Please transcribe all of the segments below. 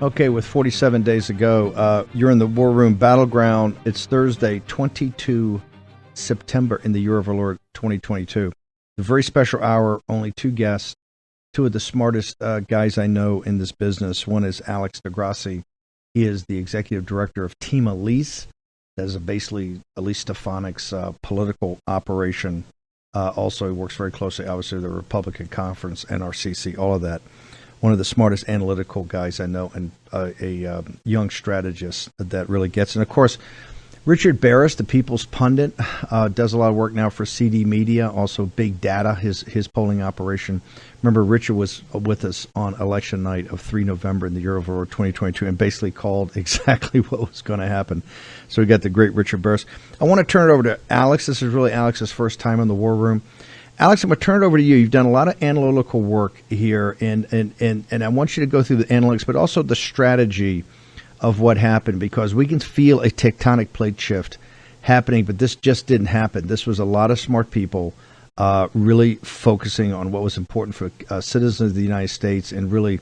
Okay, with 47 days to go, you're in the War Room Battleground. It's Thursday, 22 September in the year of our Lord 2022. A very special hour, only two guests, two of the smartest guys I know in this business. One is Alex DeGrasse. He is the executive director of Team Elise. That is basically Elise Stefanik's political operation. Also, he works very closely, obviously, with the Republican Conference, NRCC, all of that. One of the smartest analytical guys I know, and a young strategist that really gets it. And of course, Richard Baris, the People's Pundit, does a lot of work now for CD Media, also Big Data, his polling operation. Remember, Richard was with us on election night of 3 November in the year of our 2022 and basically called exactly what was going to happen. So we got the great Richard Baris. I want to turn it over to Alex. This is really Alex's first time in the War Room. Alex, I'm going to turn it over to you. You've done a lot of analytical work here, and I want you to go through the analytics, but also the strategy of what happened, because we can feel a tectonic plate shift happening, but this just didn't happen. This was a lot of smart people really focusing on what was important for citizens of the United States and really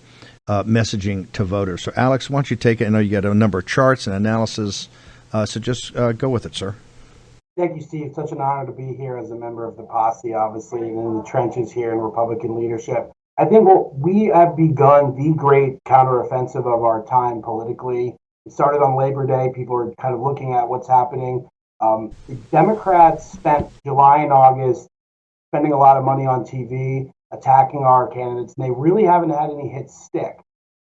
messaging to voters. So, Alex, why don't you take it? I know you got a number of charts and analysis, so just go with it, sir. Thank you, Steve. Such an honor to be here as a member of the posse, obviously, and in the trenches here in Republican leadership. I think we have begun the great counteroffensive of our time politically. It started on Labor Day. People are kind of looking at what's happening. The Democrats spent July and August spending a lot of money on TV, attacking our candidates, and they really haven't had any hits stick.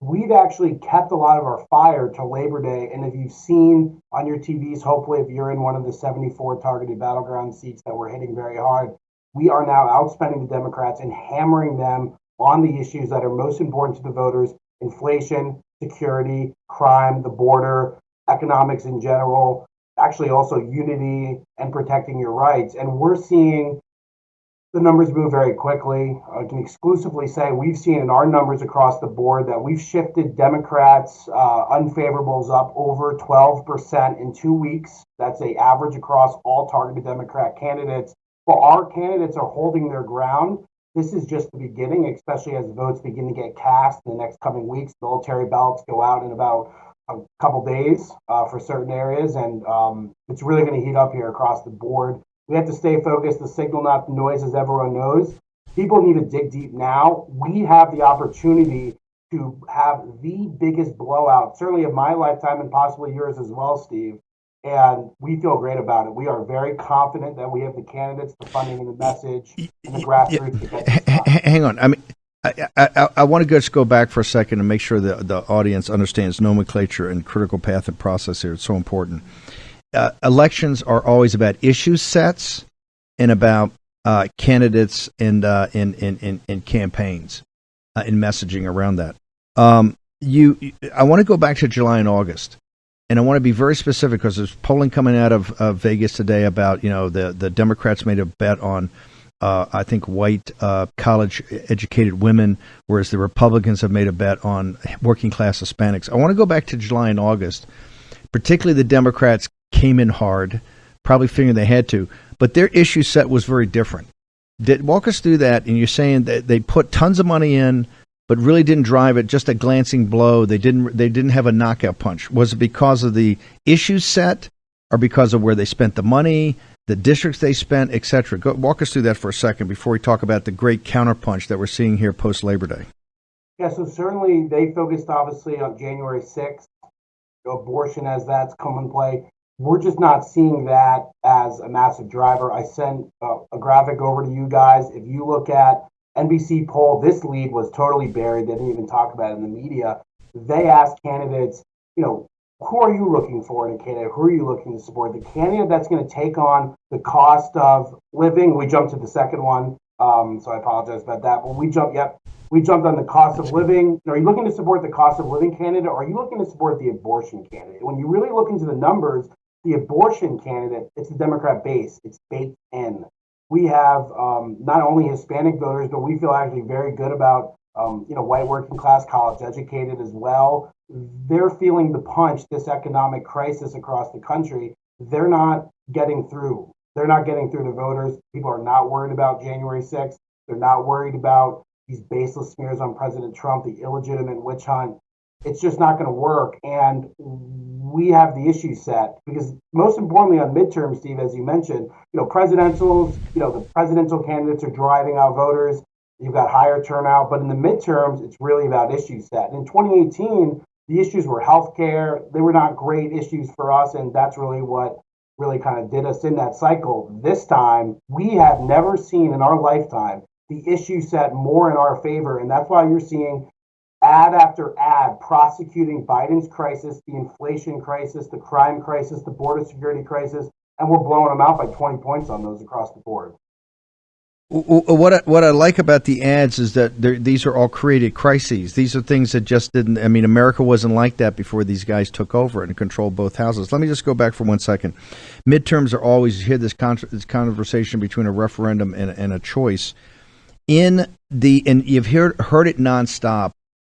We've actually kept a lot of our fire to Labor Day, and if you've seen on your TVs, hopefully if you're in one of the 74 targeted battleground seats that we're hitting very hard, we are now outspending the Democrats and hammering them on the issues that are most important to the voters: inflation, security, crime, the border, economics in general, actually also unity and protecting your rights. And we're seeing the numbers move very quickly. I can exclusively say we've seen in our numbers across the board that we've shifted Democrats' unfavorables up over 12% in 2 weeks. That's the average across all targeted Democrat candidates. While our candidates are holding their ground, this is just the beginning, especially as votes begin to get cast in the next coming weeks. Military ballots go out in about a couple days for certain areas, and it's really going to heat up here across the board. We have to stay focused, the signal, not the noise, as everyone knows. People need to dig deep now. We have the opportunity to have the biggest blowout, certainly of my lifetime and possibly yours as well, Steve. And we feel great about it. We are very confident that we have the candidates, the funding, and the message, and the grassroots to get this done. Hang on. I mean, I want to just go back for a second and make sure that the audience understands nomenclature and critical path and process here. It's so important. Elections are always about issue sets and about candidates and campaigns and messaging around that. I want to go back to July and August, and I want to be very specific because there's polling coming out of Vegas today about the Democrats made a bet on I think white college educated women, whereas the Republicans have made a bet on working class Hispanics. I want to go back to July and August, particularly the Democrats came in hard, probably figuring they had to, but their issue set was very different. Walk us through that, and you're saying that they put tons of money in, but really didn't drive it, just a glancing blow. They didn't have a knockout punch. Was it because of the issue set, or because of where they spent the money, the districts they spent, et cetera? Walk us through that for a second before we talk about the great counterpunch that we're seeing here post-Labor Day. Yeah, so certainly they focused obviously on January 6th, abortion as that's come in play. We're just not seeing that as a massive driver. I sent a graphic over to you guys. If you look at NBC poll, this lead was totally buried. They didn't even talk about it in the media. They asked candidates, who are you looking for in a candidate? Who are you looking to support? The candidate that's going to take on the cost of living. We jumped to the second one, so I apologize about that. But we jumped on the cost of living. Are you looking to support the cost of living candidate, or are you looking to support the abortion candidate? When you really look into the numbers, the abortion candidate, it's the Democrat base. It's baked in. We have not only Hispanic voters, but we feel actually very good about white working class, college educated as well. They're feeling the punch, this economic crisis across the country. They're not getting through. They're not getting through to voters. People are not worried about January 6th. They're not worried about these baseless smears on President Trump, the illegitimate witch hunt. it's just not going to work. And we have the issue set because most importantly on midterms, Steve, as you mentioned, presidentials, the presidential candidates are driving out voters. You've got higher turnout, but in the midterms, it's really about issue set. In 2018, the issues were healthcare. They were not great issues for us, and that's really what really kind of did us in that cycle. This time, we have never seen in our lifetime the issue set more in our favor, and that's why you're seeing ad after ad prosecuting Biden's crisis, the inflation crisis, the crime crisis, the border security crisis, and we're blowing them out by 20 points on those across the board. What I like about the ads is that these are all created crises. These are things that just didn't. I mean, America wasn't like that before these guys took over and controlled both houses. Let me just go back for 1 second. Midterms are always, you hear this conversation between a referendum and a choice. And you've heard it nonstop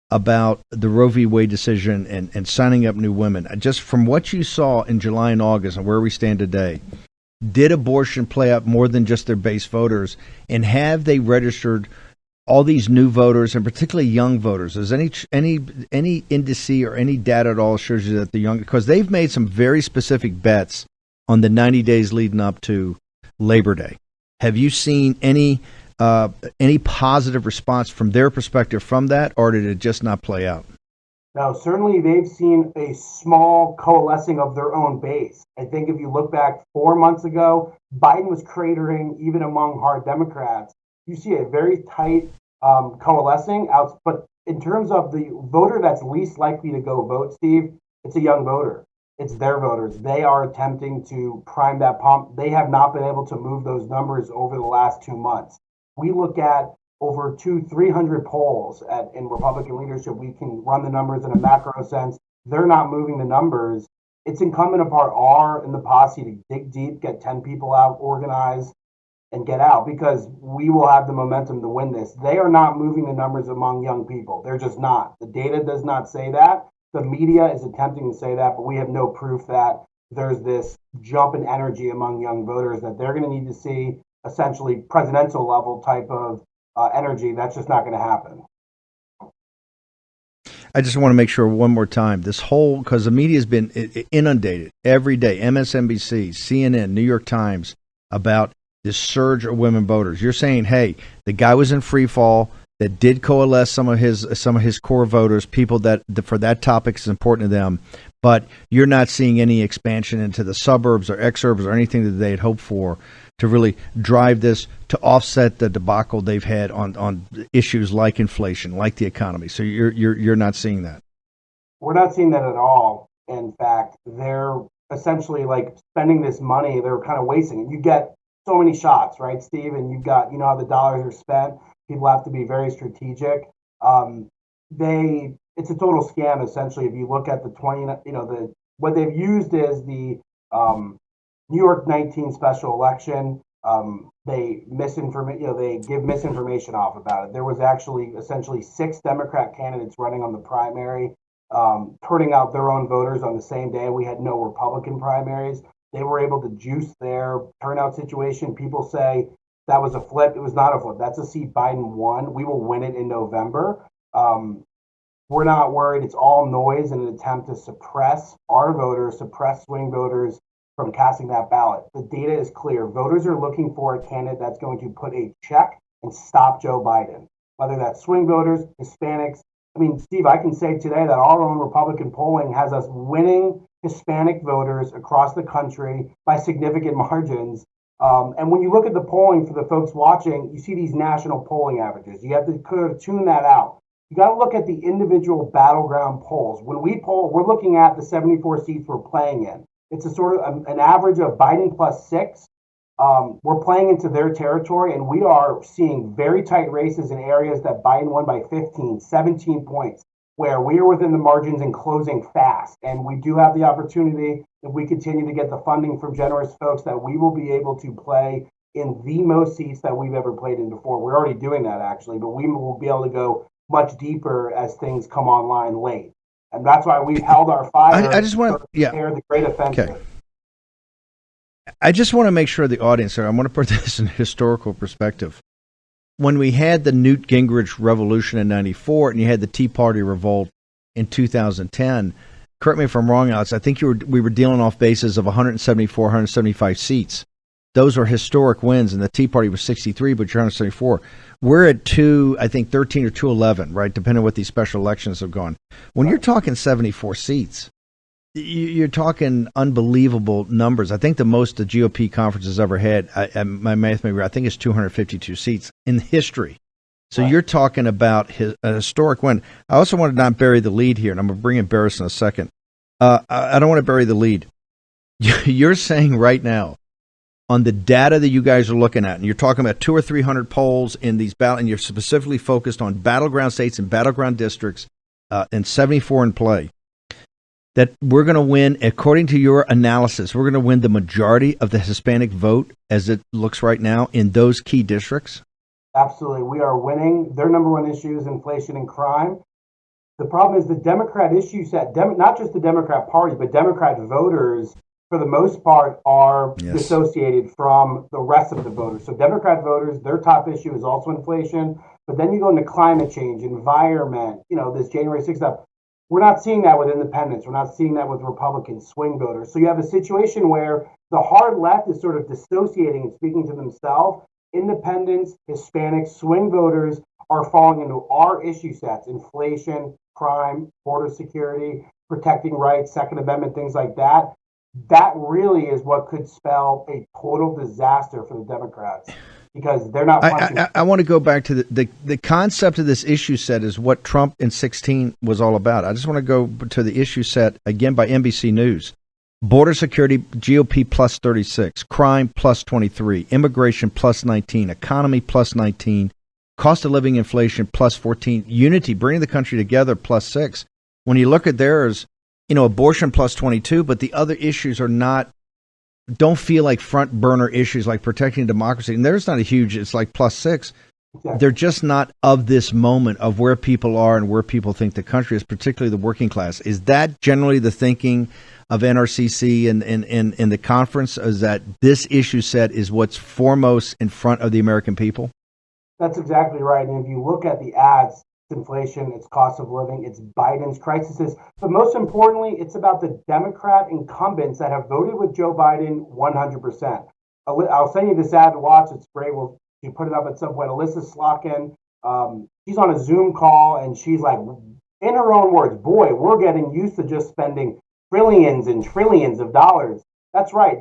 about the Roe v. Wade decision and signing up new women. Just from what you saw in July and August and where we stand today, did abortion play out more than just their base voters? And have they registered all these new voters and particularly young voters? Is any indice or any data at all shows you that the young, because they've made some very specific bets on the 90 days leading up to Labor Day. Have you seen any positive response from their perspective from that, or did it just not play out? Now, certainly they've seen a small coalescing of their own base. I think if you look back 4 months ago, Biden was cratering even among hard Democrats. You see a very tight coalescing out. But in terms of the voter that's least likely to go vote, Steve, it's a young voter. It's their voters. They are attempting to prime that pump. They have not been able to move those numbers over the last 2 months. We look at over 300 polls in Republican leadership. We can run the numbers in a macro sense. They're not moving the numbers. It's incumbent upon our and the posse to dig deep, get 10 people out, organize, and get out, because we will have the momentum to win this. They are not moving the numbers among young people. They're just not. The data does not say that. The media is attempting to say that, but we have no proof that there's this jump in energy among young voters that they're going to need to see essentially presidential level type of energy. That's just not going to happen. I just want to make sure one more time, this whole, because the media has been inundated every day, MSNBC, CNN, New York Times, about this surge of women voters. You're saying, hey, the guy was in free fall, that did coalesce some of his core voters, people that for that topic is important to them, but you're not seeing any expansion into the suburbs or exurbs or anything that they had hoped for to really drive this to offset the debacle they've had on issues like inflation, like the economy. So you're not seeing that. We're not seeing that at all. In fact, they're essentially like spending this money, they're kind of wasting it. You get so many shots, right, Steve? And you've got, how the dollars are spent. People have to be very strategic. It's a total scam, essentially. If you look at what they've used is the New York 19 special election. They they give misinformation off about it. There was actually essentially 6 Democrat candidates running on the primary, turning out their own voters on the same day. We had no Republican primaries. They were able to juice their turnout situation. People say that was a flip. It was not a flip. That's a seat Biden won. We will win it in November. We're not worried. It's all noise in an attempt to suppress our voters, suppress swing voters from casting that ballot. The data is clear. Voters are looking for a candidate that's going to put a check and stop Joe Biden, whether that's swing voters, Hispanics. I mean, Steve, I can say today that our own Republican polling has us winning Hispanic voters across the country by significant margins. And when you look at the polling for the folks watching, you see these national polling averages. You have to kind of tune that out. You got to look at the individual battleground polls. When we poll, we're looking at the 74 seats we're playing in. It's a sort of an average of Biden plus 6. We're playing into their territory, and we are seeing very tight races in areas that Biden won by 15, 17 points, where we are within the margins and closing fast. And we do have the opportunity, if we continue to get the funding from generous folks, that we will be able to play in the most seats that we've ever played in before. We're already doing that, actually, but we will be able to go much deeper as things come online late. And that's why we've held our fire. I just want to the great offensive. Okay. I just want to make sure the audience, I want to put this in historical perspective. When we had the Newt Gingrich revolution in '94 and you had the Tea Party revolt in 2010. Correct me if I'm wrong, Alex. I think we were dealing off bases of 174, 175 seats. Those are historic wins, and the Tea Party was 63, but you're 174. We're at 13 or 211, right, depending on what these special elections have gone. When you're talking 74 seats, you're talking unbelievable numbers. I think the most the GOP conference has ever had, my math may be, I think it's 252 seats in history. So you're talking about a historic win. I also want to not bury the lead here, and I'm going to bring in Baris in a second. I don't want to bury the lead. You're saying right now, on the data that you guys are looking at, and you're talking about 200 or 300 polls in these and you're specifically focused on battleground states and battleground districts, and 74 in play, that we're going to win, according to your analysis, we're going to win the majority of the Hispanic vote as it looks right now in those key districts? Absolutely. We are winning. Their number one issue is inflation and crime. The problem is the Democrat issue set, not just the Democrat Party, but Democrat voters, for the most part, are dissociated from the rest of the voters. So Democrat voters, their top issue is also inflation. But then you go into climate change, environment, this January 6th stuff. We're not seeing that with independents. We're not seeing that with Republican swing voters. So you have a situation where the hard left is sort of dissociating and speaking to themselves. Independents, Hispanics, swing voters are falling into our issue sets: inflation, crime, border security, protecting rights, Second Amendment, things like that. That really is what could spell a total disaster for the Democrats, because they're not. I want to go back to the concept of this issue set is what Trump in 2016 was all about. I just want to go to the issue set again by NBC News. Border security, GOP plus 36, crime plus 23, immigration plus 19, economy plus 19, cost of living inflation plus 14, unity, bringing the country together plus 6. When you look at theirs, abortion plus 22, but the other issues don't feel like front burner issues like protecting democracy. And there's not a huge, it's like plus 6. They're just not of this moment of where people are and where people think the country is, particularly the working class. Is that generally the thinking of NRCC and the conference, is that this issue set is what's foremost in front of the American people? That's exactly right. And if you look at the ads, it's inflation, it's cost of living, it's Biden's crises. But most importantly, it's about the Democrat incumbents that have voted with Joe Biden 100%. I'll send you this ad to watch. It's great. We'll put it up at some point. Alyssa Slotkin, she's on a Zoom call, and she's like, in her own words, boy, we're getting used to just spending trillions and trillions of dollars. That's right.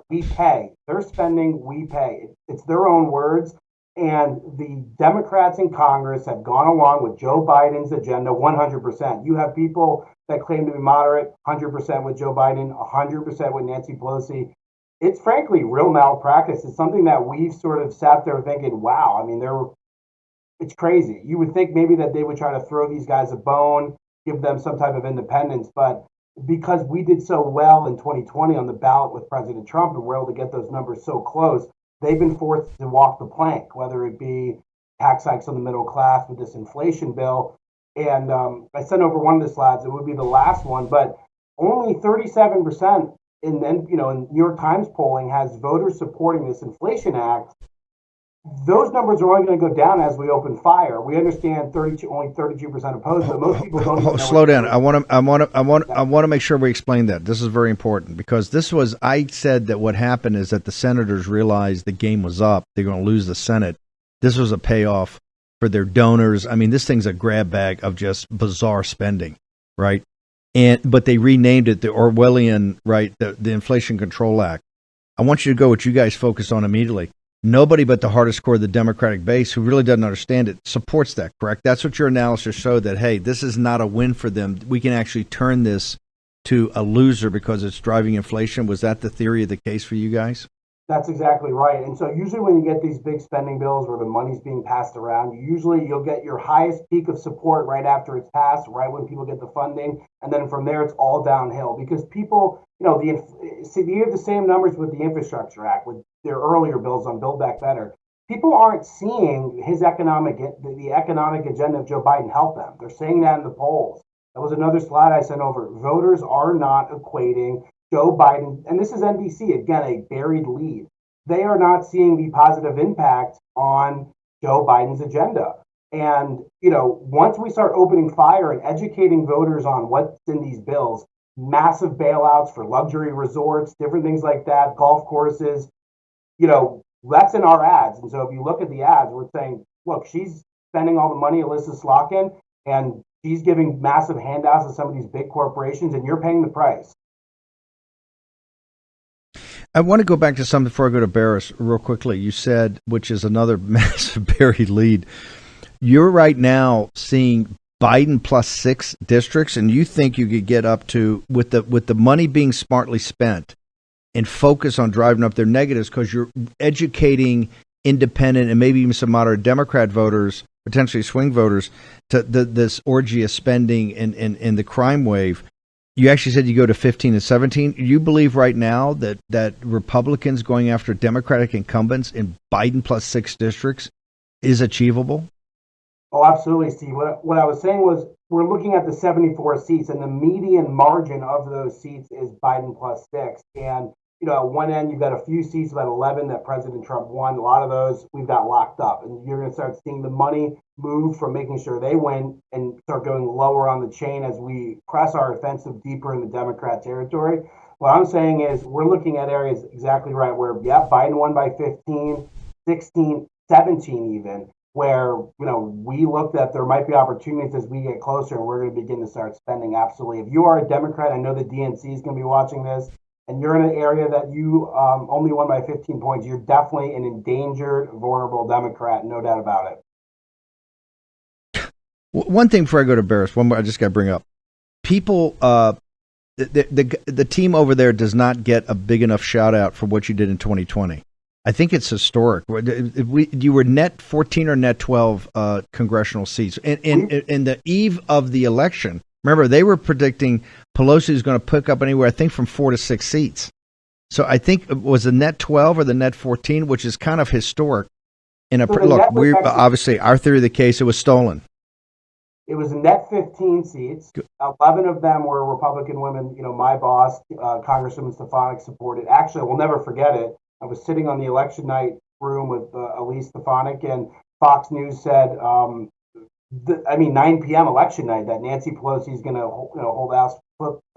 We pay. They're spending, we pay. It's their own words. And the Democrats in Congress have gone along with Joe Biden's agenda 100%. You have people that claim to be moderate, 100% with Joe Biden, 100% with Nancy Pelosi. It's frankly real malpractice. It's something that we've sort of sat there thinking, wow, I mean, it's crazy. You would think maybe that they would try to throw these guys a bone, give them some type of independence. But because we did so well in 2020 on the ballot with President Trump and we're able to get those numbers so close, they've been forced to walk the plank, whether it be tax hikes on the middle class with this inflation bill. And I sent over one of the slides. It would be the last one, but only 37% in New York Times polling has voters supporting this Inflation Act. Those numbers are only going to go down as we open fire. We understand only 32% opposed, but most people don't. Even know slow down. I want to make sure we explain that. This is very important because I said that what happened is that the senators realized the game was up. They're going to lose the Senate. This was a payoff for their donors. I mean, this thing's a grab bag of just bizarre spending, right? But they renamed it the Orwellian, right? The Inflation Control Act. I want you to go what you guys focus on immediately. Nobody but the hardest core of the Democratic base who really doesn't understand it supports that, correct? That's what your analysis showed, that, hey, this is not a win for them. We can actually turn this to a loser because it's driving inflation. Was that the theory of the case for you guys? That's exactly right. And so usually when you get these big spending bills where the money's being passed around, you'll get your highest peak of support right after it's passed, right when people get the funding. And then from there, it's all downhill because people, you have the same numbers with the Infrastructure Act, with their earlier bills on Build Back Better. People aren't seeing the economic agenda of Joe Biden help them. They're saying that in the polls. That was another slide I sent over. Voters are not equating Joe Biden, and this is NBC, again, a buried lead. They are not seeing the positive impact on Joe Biden's agenda. And, once we start opening fire and educating voters on what's in these bills, massive bailouts for luxury resorts, different things like that, golf courses, that's in our ads. And so if you look at the ads, we're saying, look, she's spending all the money, Alyssa Slotkin, and she's giving massive handouts to some of these big corporations, and you're paying the price. I want to go back to something before I go to Baris real quickly. You said, which is another massive buried lead, you're right now seeing Biden plus 6 districts, and you think you could get up to, with the money being smartly spent, and focus on driving up their negatives, because you're educating independent and maybe even some moderate Democrat voters, potentially swing voters, to this orgy of spending and the crime wave. You actually said you go to 15 and 17. You believe right now that Republicans going after Democratic incumbents in Biden plus 6 districts is achievable? Oh, absolutely, Steve. What I was saying was we're looking at the 74 seats, and the median margin of those seats is Biden plus 6. And, at one end, you've got a few seats, about 11, that President Trump won. A lot of those we've got locked up. And you're going to start seeing the money move from making sure they win and start going lower on the chain as we press our offensive deeper in the Democrat territory. What I'm saying is we're looking at areas exactly right where, Biden won by 15, 16, 17 even, where, we looked at there might be opportunities as we get closer, and we're going to begin to start spending. Absolutely. If you are a Democrat, I know the DNC is going to be watching this, and you're in an area that you only won by 15 points, you're definitely an endangered, vulnerable Democrat, no doubt about it. One thing before I go to Baris, one more I just got to bring up. People, the team over there does not get a big enough shout out for what you did in 2020. I think it's historic. You were net 14 or net 12 congressional seats. In the eve of the election, remember, they were predicting Pelosi is going to pick up anywhere, I think, from 4 to 6 seats. So I think it was the net 12 or the net 14, which is kind of historic. Look, we're obviously, our theory of the case, it was stolen. It was a net 15 seats. 11 of them were Republican women. My boss, Congresswoman Stefanik, supported. Actually, we'll never forget it. I was sitting on the election night room with Elise Stefanik, and Fox News said, 9 p.m. election night, that Nancy Pelosi is going to hold House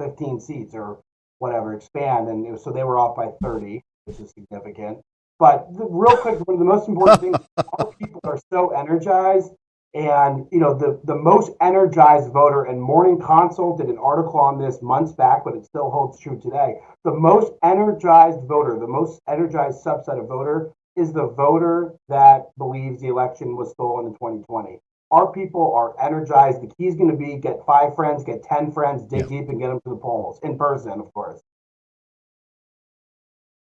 15 seats or whatever, expand. And so they were off by 30, which is significant. But real quick, one of the most important things, our people are so energized. And, the most energized voter, and Morning Consult did an article on this months back, but it still holds true today. The most energized voter, the most energized subset of voter, is the voter that believes the election was stolen in 2020. Our people are energized. The key is going to be get 5 friends, get 10 friends, dig deep, and get them to the polls in person, of course.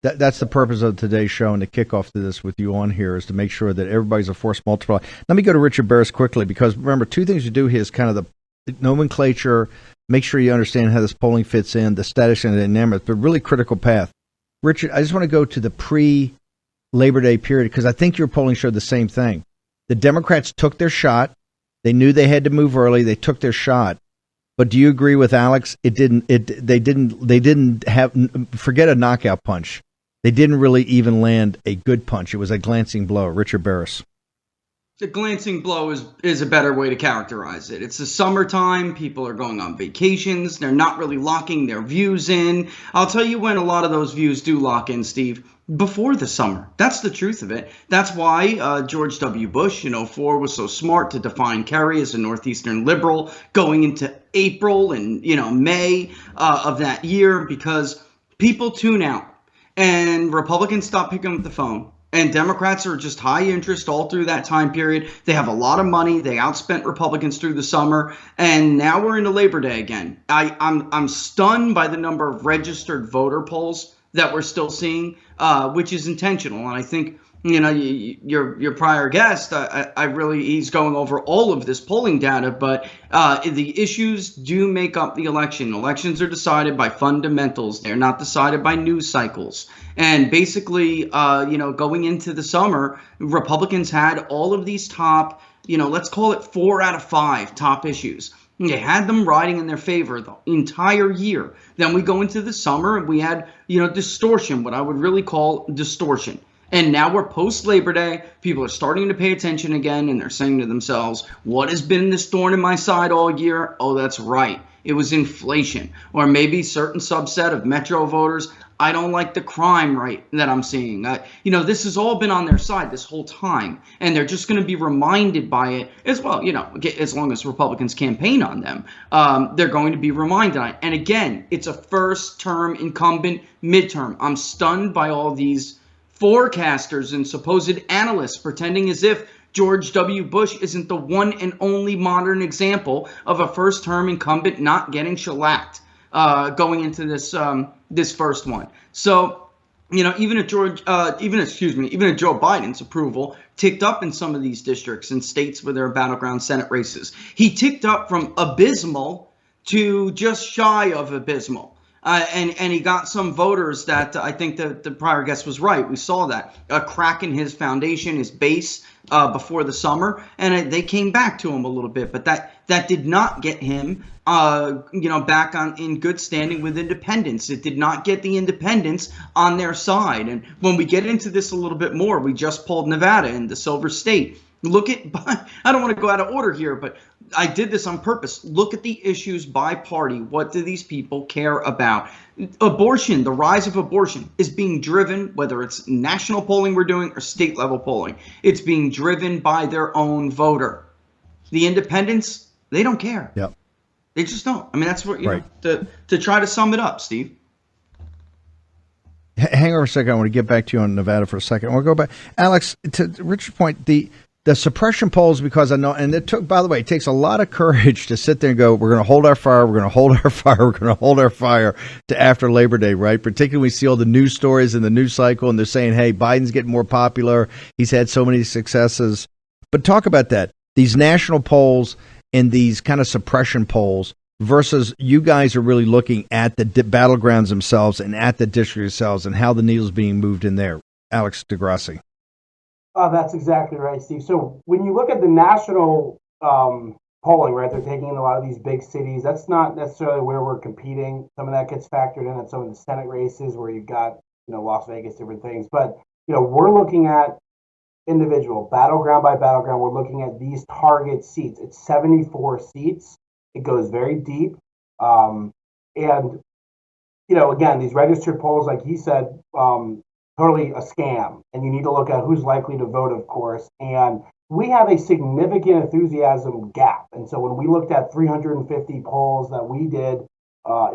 That's the purpose of today's show, and the kickoff to this with you on here is to make sure that everybody's a force multiplier. Let me go to Richard Baris quickly, because remember, 2 things you do here is kind of the nomenclature, make sure you understand how this polling fits in, the status and the dynamics, but really critical path. Richard, I just want to go to the pre-Labor Day period, because I think your polling showed the same thing. The Democrats took their shot. They knew they had to move early. They took their shot. But do you agree with Alex? They didn't have, forget a knockout punch. They didn't really even land a good punch. It was a glancing blow. Richard Baris. The glancing blow is a better way to characterize it. It's the summertime. People are going on vacations. They're not really locking their views in. I'll tell you when a lot of those views do lock in, Steve. Before the summer. That's the truth of it. That's why George W. Bush in 2004 was so smart to define Kerry as a Northeastern liberal going into April and May of that year, because people tune out. And Republicans stop picking up the phone. And Democrats are just high interest all through that time period. They have a lot of money. They outspent Republicans through the summer. And now we're into Labor Day again. I'm stunned by the number of registered voter polls that we're still seeing, which is intentional. And I think, your prior guest, he's going over all of this polling data, but the issues do make up the election. Elections are decided by fundamentals. They're not decided by news cycles. And basically, going into the summer, Republicans had all of these top, let's call it 4 out of 5 top issues. They had them riding in their favor the entire year. Then we go into the summer and we had, distortion, what I would really call distortion. And now we're post Labor Day. People are starting to pay attention again, and they're saying to themselves, what has been this thorn in my side all year? Oh, that's right. It was inflation. Or maybe certain subset of Metro voters. I don't like the crime rate that I'm seeing. This has all been on their side this whole time. And they're just going to be reminded by it as well. As long as Republicans campaign on them, they're going to be reminded on it. And again, it's a first-term incumbent midterm. I'm stunned by all these forecasters and supposed analysts pretending as if George W. Bush isn't the one and only modern example of a first-term incumbent not getting shellacked going into this first one. So, even if Joe Biden's approval ticked up in some of these districts and states where there are battleground Senate races, he ticked up from abysmal to just shy of abysmal. And he got some voters that I think the prior guest was right. We saw that a crack in his foundation, his base before the summer, and they came back to him a little bit. But that did not get him, back in good standing with independents. It did not get the independents on their side. And when we get into this a little bit more, we just pulled Nevada in the Silver State. Look at, I don't want to go out of order here, but I did this on purpose. Look at the issues by party. What do these people care about? Abortion, the rise of abortion is being driven, whether it's national polling we're doing or state level polling, it's being driven by their own voter. The independents, they don't care. Yep. They just don't. I mean, that's what, right. To try to sum it up, Steve. Hang on a second. I want to get back to you on Nevada for a second. I want to go back. Alex, to Richard's point, the suppression polls, because I know, and by the way, it takes a lot of courage to sit there and go, we're going to hold our fire, we're going to hold our fire, we're going to hold our fire to after Labor Day, right? Particularly when we see all the news stories in the news cycle and they're saying, hey, Biden's getting more popular. He's had so many successes. But talk about that. These national polls and these kind of suppression polls versus you guys are really looking at the battlegrounds themselves and at the district themselves and how the needle's being moved in there. Alex DeGrasse. That's exactly right, Steve. So when you look at the national polling, right, they're taking in a lot of these big cities. That's not necessarily where we're competing. Some of that gets factored in at some of the Senate races where you've got, Las Vegas, different things. But, we're looking at individual, battleground by battleground. We're looking at these target seats. It's 74 seats. It goes very deep. And, again, these registered polls, like he said, totally a scam, and you need to look at who's likely to vote, of course. And we have a significant enthusiasm gap. And so when we looked at 350 polls that we did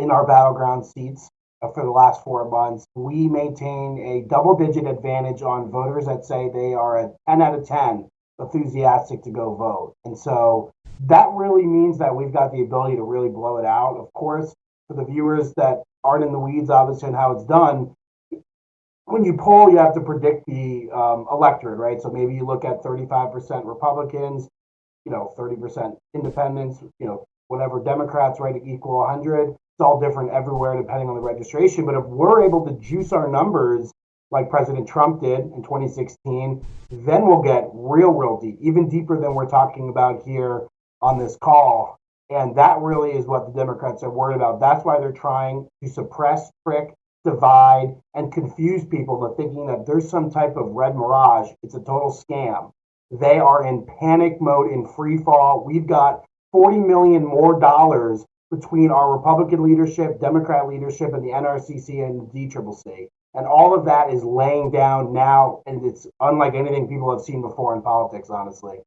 in our battleground seats for the last 4 months, we maintain a double-digit advantage on voters that say they are a 10 out of 10 enthusiastic to go vote. And so that really means that we've got the ability to really blow it out. Of course, for the viewers that aren't in the weeds, obviously, on how it's done, when you poll, you have to predict the electorate, right? So maybe you look at 35% Republicans, 30% independents, whatever Democrats, right, equal 100. It's all different everywhere depending on the registration. But if we're able to juice our numbers like President Trump did in 2016, then we'll get real deep, even deeper than we're talking about here on this call. And that really is what the Democrats are worried about. That's why they're trying to suppress, trick, divide, and confuse people into thinking that there's some type of red mirage. It's a total scam. They are in panic mode, in free fall. We've got $40 million more dollars between our Republican leadership, Democrat leadership, and the NRCC and the DCCC. And all of that is laying down now, and it's unlike anything people have seen before in politics, honestly.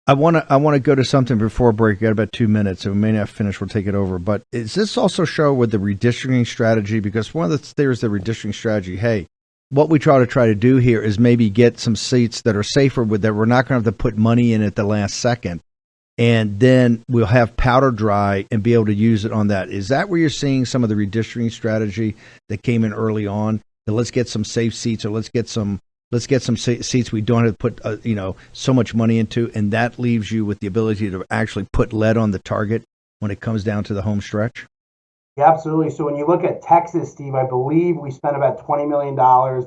I want to go to something before break. We got about 2 minutes, so we may not finish. We'll take it over. But is this also show with the redistricting strategy? Because one of the theories of the redistricting strategy, hey, what we try to do here is maybe get some seats that are safer with that. We're not going to have to put money in at the last second, and then we'll have powder dry and be able to use it on that. Is that where you're seeing some of the redistricting strategy that came in early on? That let's get some safe seats, or let's get some seats we don't have to put so much money into, and that leaves you with the ability to actually put lead on the target when it comes down to the home stretch? Yeah, absolutely. So when you look at Texas, Steve, I believe we spent about $20 million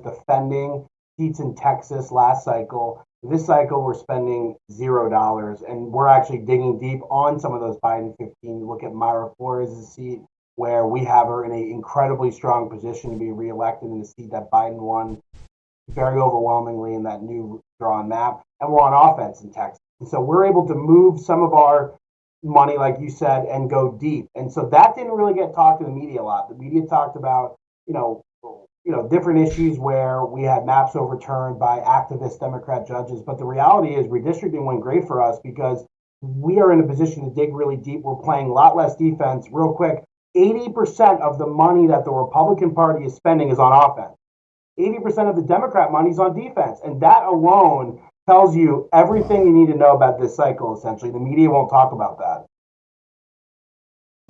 defending seats in Texas last cycle. This cycle, we're spending $0, and we're actually digging deep on some of those Biden 15. You look at Myra Flores' seat where we have her in an incredibly strong position to be reelected in the seat that Biden won very overwhelmingly in that new drawn map. And we're on offense in Texas. And so we're able to move some of our money, like you said, and go deep. And so that didn't really get talked in the media a lot. The media talked about, different issues where we had maps overturned by activist Democrat judges. But the reality is redistricting went great for us because we are in a position to dig really deep. We're playing a lot less defense. Real quick, 80% of the money that the Republican Party is spending is on offense. 80% of the Democrat money is on defense. And that alone tells you everything you need to know about this cycle, essentially. The media won't talk about that.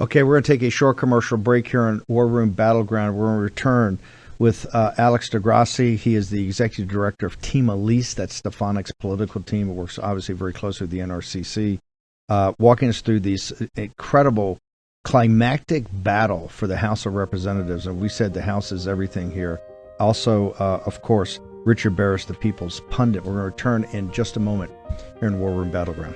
Okay, we're going to take a short commercial break here on War Room Battleground. We're going to return with Alex DeGrasse. He is the executive director of Team Elise, that's Stefanik's political team. It works obviously very closely with the NRCC, walking us through these incredible climactic battle for the House of Representatives. And we said the House is everything here. Also, of course, Richard Baris, the People's Pundit. We're going to return in just a moment here in War Room Battleground.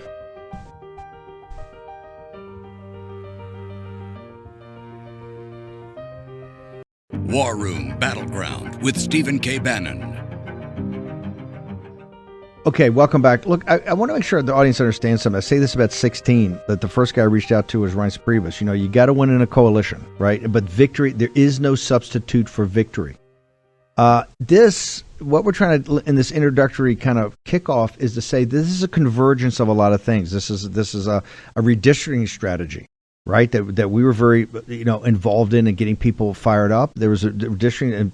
War Room Battleground with Stephen K. Bannon. Okay, welcome back. Look, I want to make sure the audience understands something. I say this about 16, that the first guy I reached out to was Reince Priebus. You got to win in a coalition, right? But victory, there is no substitute for victory. What we're trying to, in this introductory kind of kickoff, is to say this is a convergence of a lot of things. This is a redistricting strategy, right? That we were very, involved in and getting people fired up. There was a redistricting, and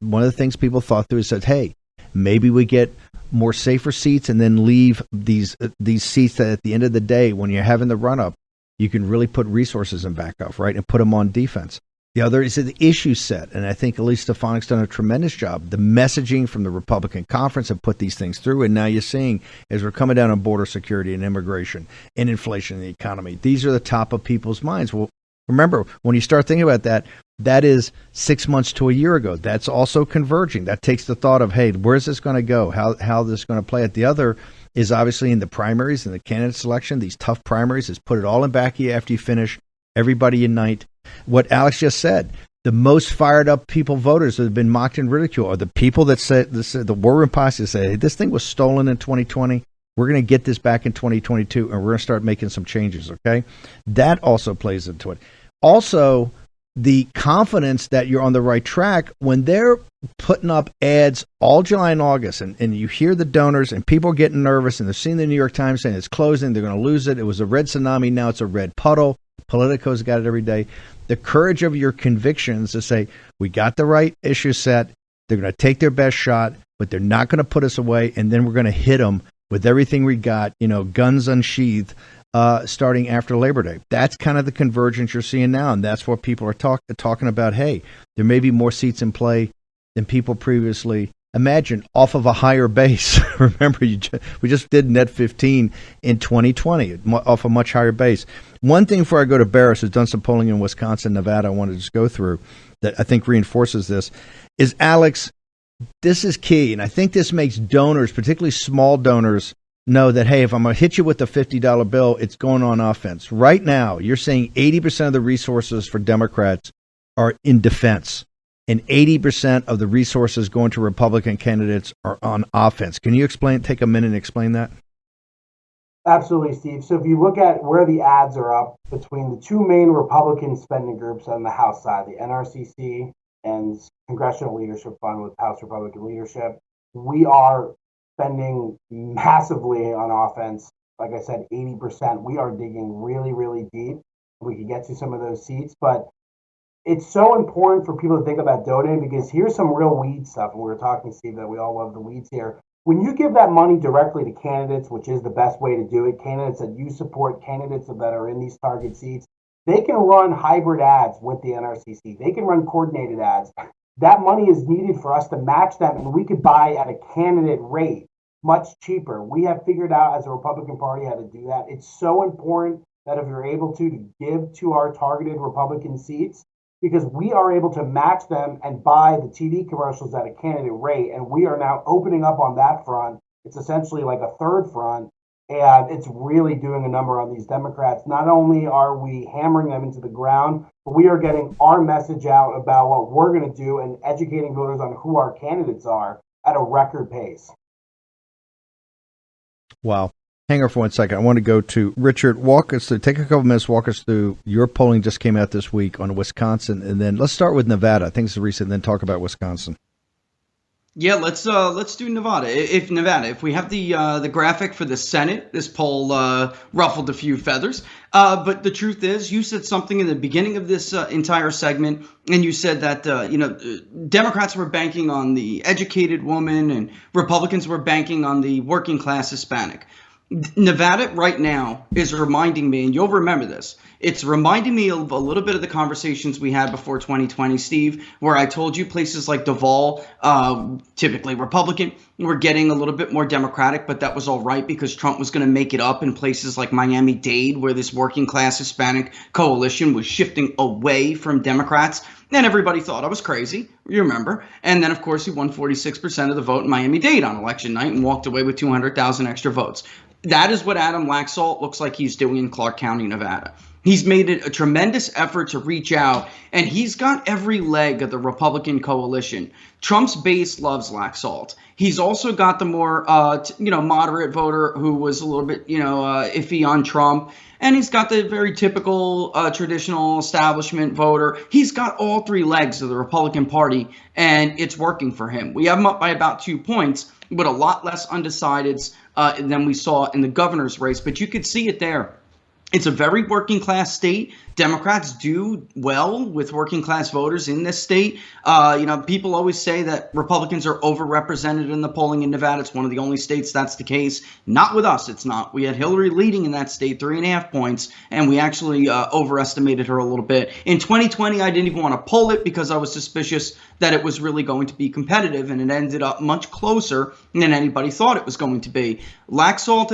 one of the things people thought through is said, hey, maybe we get more safer seats and then leave these seats that at the end of the day, when you're having the run up, you can really put resources in back of, right, and put them on defense. The other is the issue set, and I think Elise Stefanik's done a tremendous job. The messaging from the Republican conference have put these things through, and now you're seeing, as we're coming down on border security and immigration and inflation in the economy, these are the top of people's minds. Well, remember, when you start thinking about that, that is 6 months to a year ago. That's also converging. That takes the thought of, hey, where's this going to go? How this is going to play out? The other is obviously in the primaries and the candidate selection. These tough primaries is put it all in back of you after you finish. Everybody unite. What Alex just said, the most fired up voters that have been mocked and ridiculed are the people that said the War Room Posse say, hey, this thing was stolen in 2020. We're going to get this back in 2022, and we're going to start making some changes, okay? That also plays into it. Also, the confidence that you're on the right track when they're putting up ads all July and August, and you hear the donors, and people are getting nervous, and they're seeing the New York Times saying it's closing, they're going to lose it. It was a red tsunami, now it's a red puddle. Politico's got it every day. The courage of your convictions to say, we got the right issue set, they're going to take their best shot, but they're not going to put us away, and then we're going to hit them with everything we got, guns unsheathed, starting after Labor Day. That's kind of the convergence you're seeing now, and that's what people are talking about. Hey, there may be more seats in play than people previously imagined off of a higher base. Remember, we just did net 15 in 2020 off a much higher base. One thing before I go to Baris, who's done some polling in Wisconsin, Nevada, I want to just go through that I think reinforces this, is Alex, this is key, and I think this makes donors, particularly small donors, know that, hey, if I'm going to hit you with the $50 bill, it's going on offense. Right now, you're saying 80% of the resources for Democrats are in defense, and 80% of the resources going to Republican candidates are on offense. Can you take a minute and explain that? Absolutely, Steve. So if you look at where the ads are up between the two main Republican spending groups on the House side, the NRCC and Congressional Leadership Fund with House Republican leadership, we are spending massively on offense. Like I said, 80%. We are digging really, really deep. We could get to some of those seats, but it's so important for people to think about donating because here's some real weed stuff. And we were talking, Steve, that we all love the weeds here. When you give that money directly to candidates, which is the best way to do it, candidates that you support, candidates that are in these target seats, they can run hybrid ads with the NRCC. They can run coordinated ads. That money is needed for us to match them, and we could buy at a candidate rate much cheaper. We have figured out as a Republican Party how to do that. It's so important that if you're able to give to our targeted Republican seats, because we are able to match them and buy the TV commercials at a candidate rate. And we are now opening up on that front. It's essentially like a third front. And it's really doing a number on these Democrats. Not only are we hammering them into the ground, but we are getting our message out about what we're going to do and educating voters on who our candidates are at a record pace. Wow. Hang on for 1 second. I want to go to Richard. Walk us through, take a couple minutes, walk us through your polling just came out this week on Wisconsin, and then let's start with Nevada. I think it's recent, and then talk about Wisconsin. Yeah, let's do Nevada. If we have the graphic for the Senate, this poll ruffled a few feathers. But the truth is, you said something in the beginning of this entire segment, and you said that Democrats were banking on the educated woman, and Republicans were banking on the working class Hispanic. Nevada right now is reminding me, and you'll remember this, it's reminding me of a little bit of the conversations we had before 2020, Steve, where I told you places like Duval, typically Republican, were getting a little bit more Democratic, but that was all right because Trump was going to make it up in places like Miami-Dade, where this working class Hispanic coalition was shifting away from Democrats. And everybody thought I was crazy, you remember. And then, of course, he won 46% of the vote in Miami-Dade on election night and walked away with 200,000 extra votes. That is what Adam Laxalt looks like he's doing in Clark County, Nevada. He's made it a tremendous effort to reach out, and he's got every leg of the Republican coalition. Trump's base loves Laxalt. He's also got the more, moderate voter who was a little bit, iffy on Trump. And he's got the very typical traditional establishment voter. He's got all three legs of the Republican Party, and it's working for him. We have him up by about 2 points, but a lot less undecideds than we saw in the governor's race. But you could see it there. It's a very working class state. Democrats do well with working class voters in this state. People always say that Republicans are overrepresented in the polling in Nevada. It's one of the only states that's the case. Not with us, it's not. We had Hillary leading in that state 3.5 points, and we actually overestimated her a little bit. In 2020, I didn't even want to poll it because I was suspicious that it was really going to be competitive, and it ended up much closer than anybody thought it was going to be. Laxalt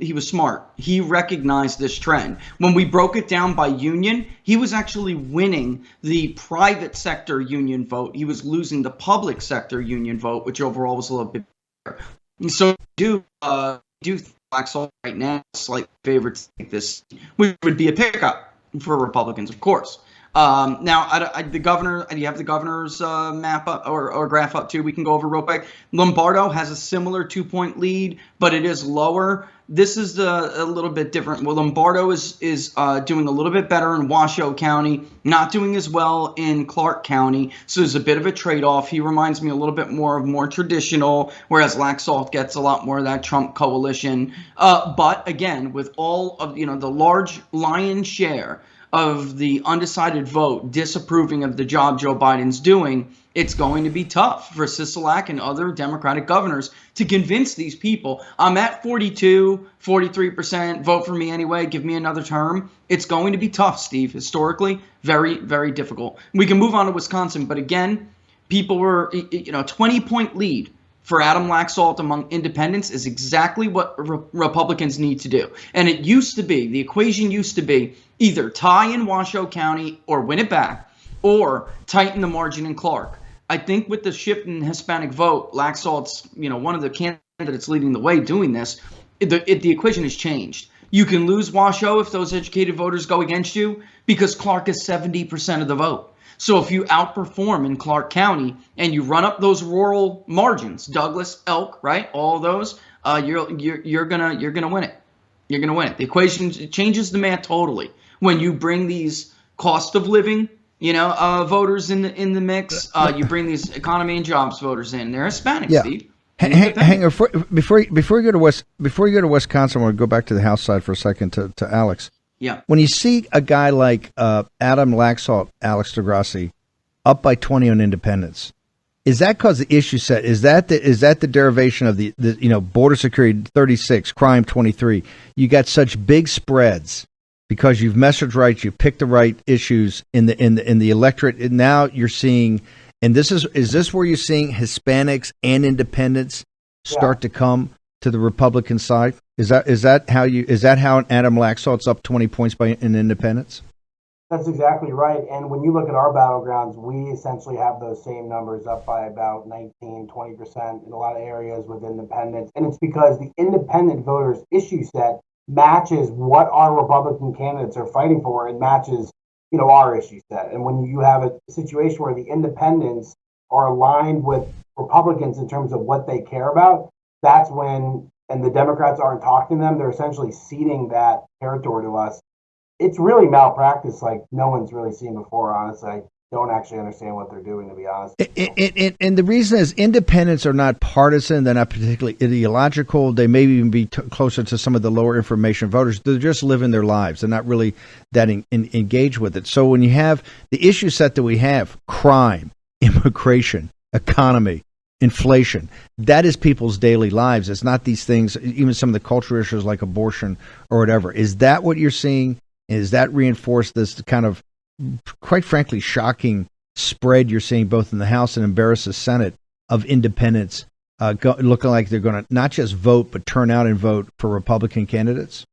he was smart. He recognized this trend. When we broke it down by union, he was actually winning the private sector union vote. He was losing the public sector union vote, which overall was a little bit better. So do Laxalt right now slight favorite to take this, which would be a pickup for Republicans, of course. Now, the governor, do you have the governor's map up or graph up too? We can go over real quick. Lombardo has a similar 2-point lead, but it is lower. This is a little bit different. Well, Lombardo is doing a little bit better in Washoe County, not doing as well in Clark County. So there's a bit of a trade-off. He reminds me a little bit more traditional, whereas Laxalt gets a lot more of that Trump coalition. But again, with all of the large lion's share of the undecided vote disapproving of the job Joe Biden's doing, it's going to be tough for Sisolak and other Democratic governors to convince these people. I'm at 43%, vote for me anyway, give me another term. It's going to be tough, Steve. Historically, very, very difficult. We can move on to Wisconsin, but again, people were, 20-point lead for Adam Laxalt among independents is exactly what Republicans need to do. And it used to be, the equation used to be either tie in Washoe County or win it back, or tighten the margin in Clark. I think with the shift in Hispanic vote, Laxalt's, one of the candidates leading the way doing this, the equation has changed. You can lose Washoe if those educated voters go against you because Clark is 70% of the vote. So if you outperform in Clark County and you run up those rural margins, Douglas, Elk, right, all of those, you're gonna win it. You're gonna win it. The equation changes the math totally when you bring these cost of living, voters in the mix. You bring these economy and jobs voters in. They're Hispanic, yeah. Steve. Hang on, before you go to Wisconsin, I want to go back to the House side for a second to Alex. Yeah. When you see a guy like Adam Laxalt, Alex DeGrasse, up by 20 on independents, is that because the issue set? Is that the derivation of the border security 36, crime 23? You got such big spreads because you've messaged right, you picked the right issues in the electorate. And now you're seeing, and is this where you're seeing Hispanics and independents start to come to the Republican side? Is that how Adam Laxalt's up 20 points in independents? That's exactly right. And when you look at our battlegrounds, we essentially have those same numbers up by about 19, 20% in a lot of areas with independents. And it's because the independent voters issue set matches what our Republican candidates are fighting for and matches our issue set. And when you have a situation where the independents are aligned with Republicans in terms of what they care about, that's when, and the Democrats aren't talking to them, they're essentially ceding that territory to us. It's really malpractice like no one's really seen before, honestly. I don't actually understand what they're doing, to be honest. And the reason is independents are not partisan. They're not particularly ideological. They may even be closer to some of the lower information voters. They're just living their lives. They're not really that engaged with it. So when you have the issue set that we have, crime, immigration, economy, inflation, that is people's daily lives. It's not these things, even some of the cultural issues like abortion or whatever. Is that what you're seeing? Is that reinforced this kind of, quite frankly, shocking spread you're seeing both in the House and in Baris' Senate of independents looking like they're going to not just vote, but turn out and vote for Republican candidates?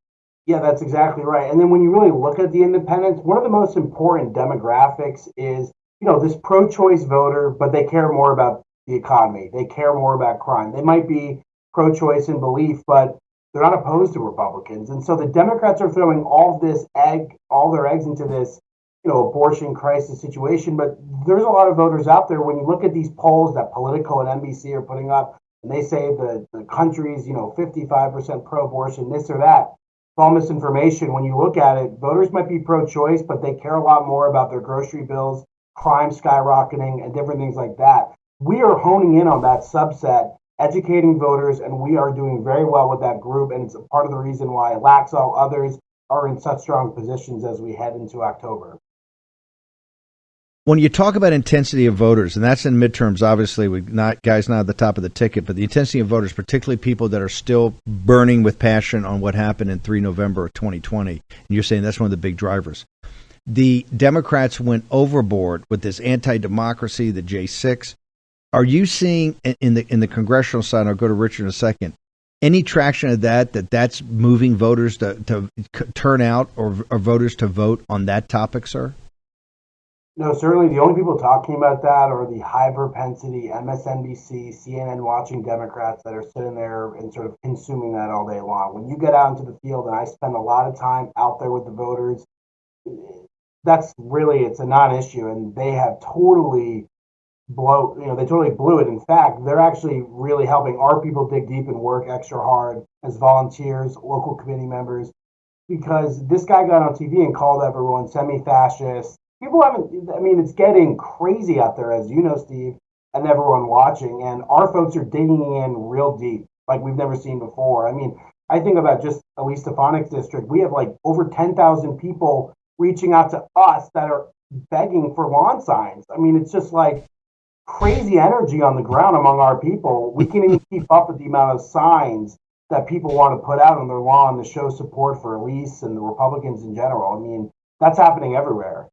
Yeah, that's exactly right. And then when you really look at the independents, one of the most important demographics is, this pro-choice voter, but they care more about the economy. They care more about crime. They might be pro-choice in belief, but they're not opposed to Republicans. And so the Democrats are throwing all their eggs into this, abortion crisis situation. But there's a lot of voters out there. When you look at these polls that Politico and NBC are putting up, and they say the country's, 55% pro-abortion, this or that. It's all misinformation. When you look at it, voters might be pro-choice, but they care a lot more about their grocery bills, crime skyrocketing, and different things like that. We are honing in on that subset, educating voters, and we are doing very well with that group. And it's a part of the reason why Laxalt, others are in such strong positions as we head into October. When you talk about intensity of voters, and that's in midterms, obviously, guys not at the top of the ticket, but the intensity of voters, particularly people that are still burning with passion on what happened in 3 November of 2020, and you're saying that's one of the big drivers. The Democrats went overboard with this anti-democracy, the J6. Are you seeing in the congressional side, and I'll go to Richard in a second, any traction of that's moving voters to turn out or voters to vote on that topic, sir? No, certainly the only people talking about that are the high propensity MSNBC, CNN watching Democrats that are sitting there and sort of consuming that all day long. When you get out into the field, and I spend a lot of time out there with the voters, it's a non-issue, and they have totally they totally blew it. In fact, they're actually really helping our people dig deep and work extra hard as volunteers, local committee members, because this guy got on TV and called everyone semi-fascist. It's getting crazy out there, as you know, Steve, and everyone watching, and our folks are digging in real deep, like we've never seen before. I think about just Elise Stefanik's district. We have like over 10,000 people reaching out to us that are begging for lawn signs. It's just like crazy energy on the ground among our people. We can't even keep up with the amount of signs that people want to put out on their lawn to show support for Elise and the Republicans in general. That's happening everywhere.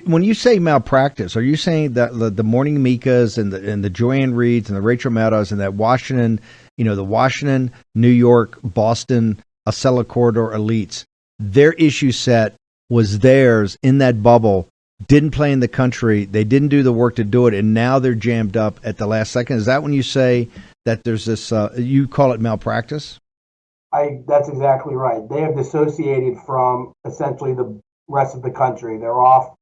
When you say malpractice, are you saying that the Morning Mikas and the Joanne Reeds and the Rachel Maddows and that Washington, the Washington, New York, Boston, Acela Corridor elites, their issue set was theirs in that bubble, didn't play in the country, they didn't do the work to do it, and now they're jammed up at the last second? Is that when you say that there's this, you call it malpractice? That's exactly right. They have dissociated from essentially the rest of the country. They're off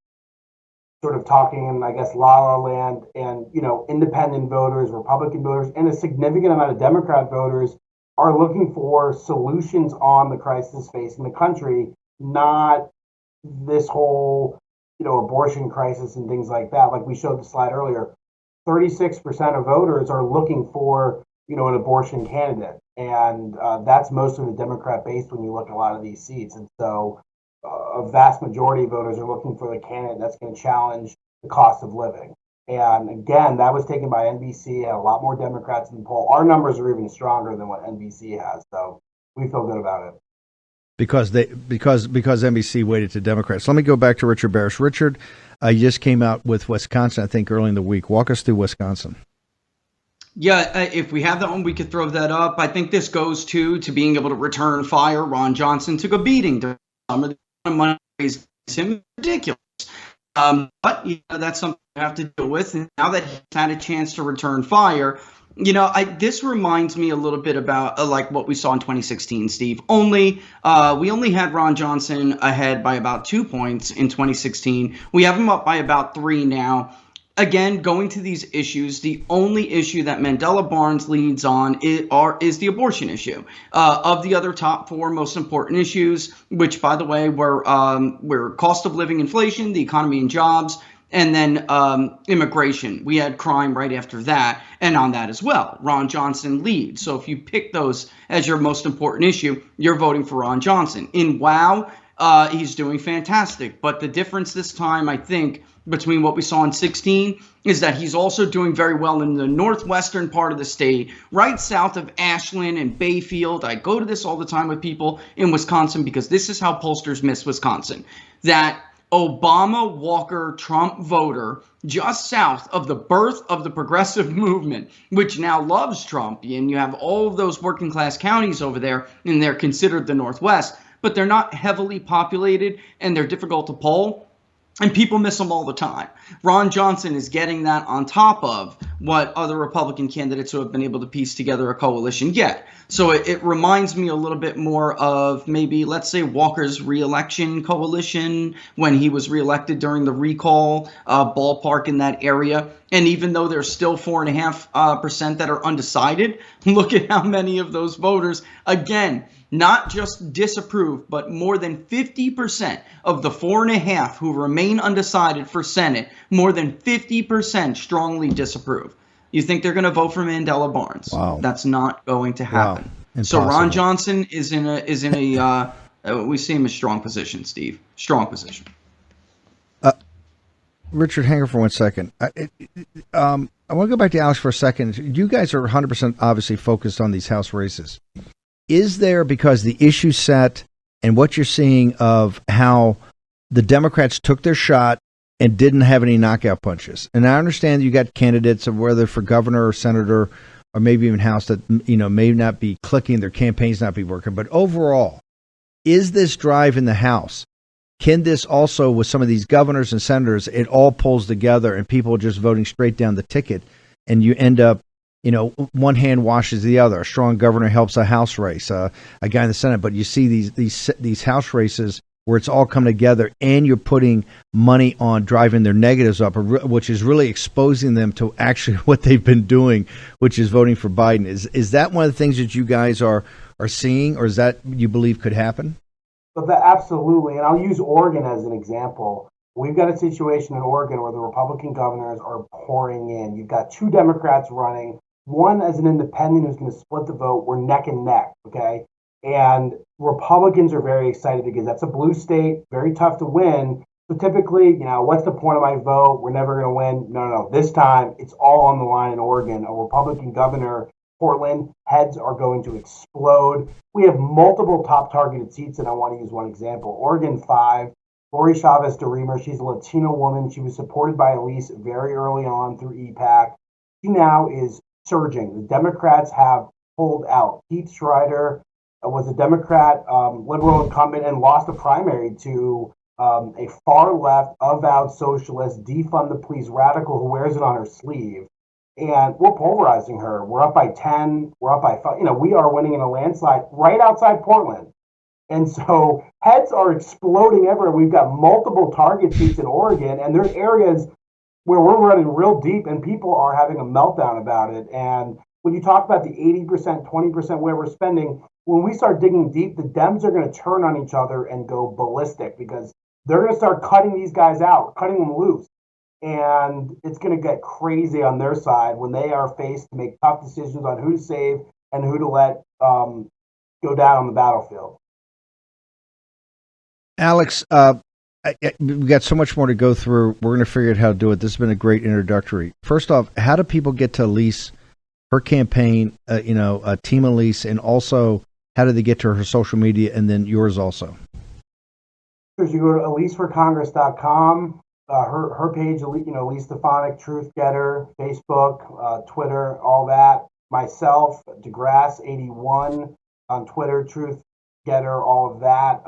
sort of talking in, I guess, la la land, and, independent voters, Republican voters, and a significant amount of Democrat voters are looking for solutions on the crisis facing the country, not this whole, abortion crisis and things like that. Like we showed the slide earlier, 36% of voters are looking for, an abortion candidate. And that's most of the Democrat base when you look at a lot of these seats. And so a vast majority of voters are looking for the candidate that's going to challenge the cost of living. And again, that was taken by NBC, had a lot more Democrats in the poll. Our numbers are even stronger than what NBC has. So we feel good about it. Because NBC weighted to Democrats. Let me go back to Richard Baris. Richard, you just came out with Wisconsin, I think, early in the week. Walk us through Wisconsin. Yeah, if we have that one, we could throw that up. I think this goes to being able to return fire. Ron Johnson took a beating during the summer. The money raised him ridiculous. But that's something you have to deal with. And now that he's had a chance to return fire, This reminds me a little bit about like what we saw in 2016, Steve. We only had Ron Johnson ahead by about 2 points in 2016. We have him up by about three now. Again, going to these issues, the only issue that Mandela Barnes leads on is the abortion issue. Of the other top four most important issues, which, by the way, were cost of living inflation, the economy and jobs, and then immigration. We had crime right after that, and on that as well, Ron Johnson leads. So if you pick those as your most important issue, you're voting for Ron Johnson. In WOW, he's doing fantastic. But the difference this time, I think, between what we saw in 16 is that he's also doing very well in the northwestern part of the state, right south of Ashland and Bayfield. I go to this all the time with people in Wisconsin because this is how pollsters miss Wisconsin. That Obama, Walker, Trump voter just south of the birth of the progressive movement, which now loves Trump, and you have all of those working class counties over there, and they're considered the Northwest, but they're not heavily populated and they're difficult to poll. And people miss them all the time. Ron Johnson is getting that on top of what other Republican candidates who have been able to piece together a coalition get. So it reminds me a little bit more of maybe, let's say, Walker's reelection coalition when he was reelected during the recall ballpark in that area. And even though there's still 4.5% that are undecided, look at how many of those voters, again, not just disapprove, but more than 50% of the 4.5 who remain undecided for Senate, more than 50% strongly disapprove. You think they're going to vote for Mandela Barnes? Wow. That's not going to happen. Wow. So Ron Johnson is in a we see him in a strong position, Steve. Strong position. Richard, hang on for 1 second. I want to go back to Alex for a second. You guys are 100% obviously focused on these House races. Is there, because the issue set and what you're seeing of how the Democrats took their shot and didn't have any knockout punches? And I understand you got candidates of whether for governor or senator or maybe even House that, may not be clicking, their campaigns not be working. But overall, is this drive in the House? Can this also, with some of these governors and senators, it all pulls together and people just voting straight down the ticket, and you end up, one hand washes the other. A strong governor helps a House race, a guy in the Senate. But you see these House races where it's all come together, and you're putting money on driving their negatives up, which is really exposing them to actually what they've been doing, which is voting for Biden. Is that one of the things that you guys are seeing, or is that you believe could happen? Absolutely, and I'll use Oregon as an example. We've got a situation in Oregon where the Republican governors are pouring in. You've got two Democrats running, one as an independent who's going to split the vote. We're neck and neck, okay? And Republicans are very excited because that's a blue state, very tough to win. So typically, what's the point of my vote? We're never going to win. No. This time, it's all on the line in Oregon. A Republican governor, Portland, heads are going to explode. We have multiple top targeted seats, and I want to use one example. Oregon 5, Lori Chavez DeRemer, she's a Latino woman. She was supported by Elise very early on through EPAC. She now is surging. The Democrats have pulled out. Keith Schreider was a Democrat, liberal incumbent, and lost a primary to a far left, avowed socialist, defund the police radical who wears it on her sleeve. And we're pulverizing her. We're up by 10. We're up by 5. We are winning in a landslide right outside Portland. And so heads are exploding everywhere. We've got multiple target seats in Oregon, and there's areas where we're running real deep, and people are having a meltdown about it. And when you talk about the 80%, 20% where we're spending, when we start digging deep, the Dems are going to turn on each other and go ballistic because they're going to start cutting these guys out, cutting them loose. And it's going to get crazy on their side when they are faced to make tough decisions on who to save and who to let go down on the battlefield. Alex, we've got so much more to go through. We're going to figure out how to do it. This has been a great introductory. First off, how do people get to Elise, her campaign, Team Elise, and also how do they get to her social media and then yours also? You go to EliseForCongress.com. Her page, Elise Stefanik, Truth Getter, Facebook, Twitter, all that. Myself, DeGrasse 81 on Twitter, Truth Getter, all of that.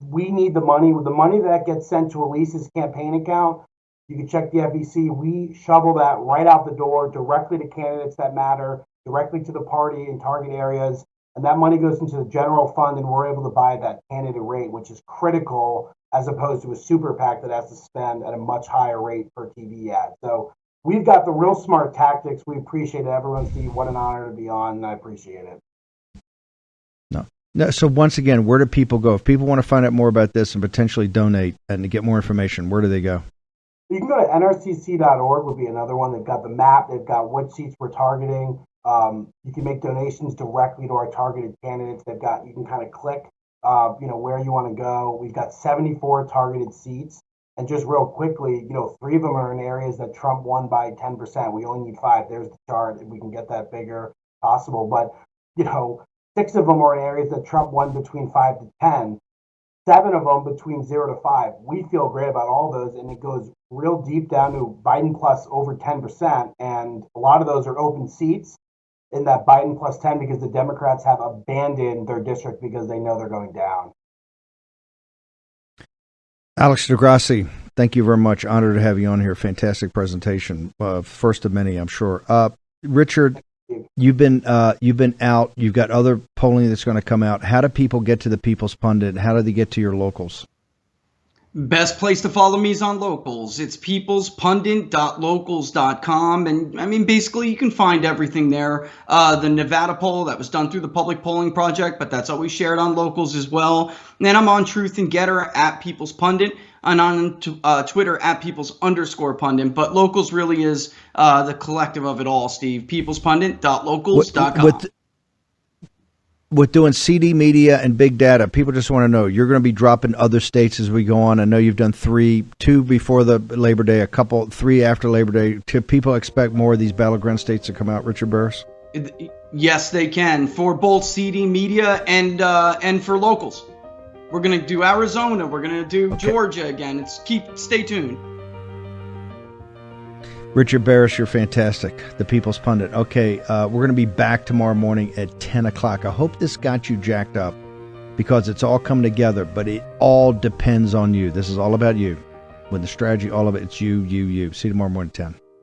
We need the money. With the money that gets sent to Elise's campaign account, You can check the FEC. We shovel that right out the door directly to candidates that matter, directly to the party in target areas. And that money goes into the general fund, and we're able to buy that candidate rate, which is critical as opposed to a super PAC that has to spend at a much higher rate per TV ad. So we've got the real smart tactics. We appreciate it. Everyone, Steve, what an honor to be on, and I appreciate it. No, so once again, where do people go? If people want to find out more about this and potentially donate and to get more information, where do they go? You can go to nrcc.org would be another one. They've got the map. They've got what seats we're targeting. You can make donations directly to our targeted candidates. You can kind of click, where you want to go. We've got 74 targeted seats. And just real quickly, 3 of them are in areas that Trump won by 10%. We only need 5. There's the chart. If we can get that bigger, possible. But, 6 of them are in areas that Trump won between 5 to 10. 7 of them between 0 to 5. We feel great about all those, and it goes real deep down to Biden plus over 10%. And a lot of those are open seats in that Biden plus 10 because the Democrats have abandoned their district because they know they're going down. Alex DeGrasse, thank you very much. Honored to have you on here. Fantastic presentation. First of many, I'm sure. Richard, you've been out. You've got other polling that's going to come out. How do people get to the People's Pundit? How do they get to your locals? Best place to follow me is on Locals. It's peoplespundit.locals.com. And basically you can find everything there. The Nevada poll that was done through the Public Polling Project, but that's always shared on Locals as well. And then I'm on Truth and Getter at People's Pundit and on Twitter at Peoples_Pundit. But Locals really is the collective of it all, Steve. peoplespundit.locals.com. With doing CD media and big data, people just want to know, you're going to be dropping other states as we go on. I know you've done 2 before the Labor Day, 3 after Labor Day. Do people expect more of these battleground states to come out, Richard Baris? Yes, they can, for both CD media and for locals. We're going to do Arizona. We're going to do Georgia again. Stay tuned. Richard Baris, you're fantastic. The People's Pundit. Okay, we're going to be back tomorrow morning at 10 o'clock. I hope this got you jacked up because it's all come together, but it all depends on you. This is all about you. With the strategy, all of it, it's you. See you tomorrow morning at 10.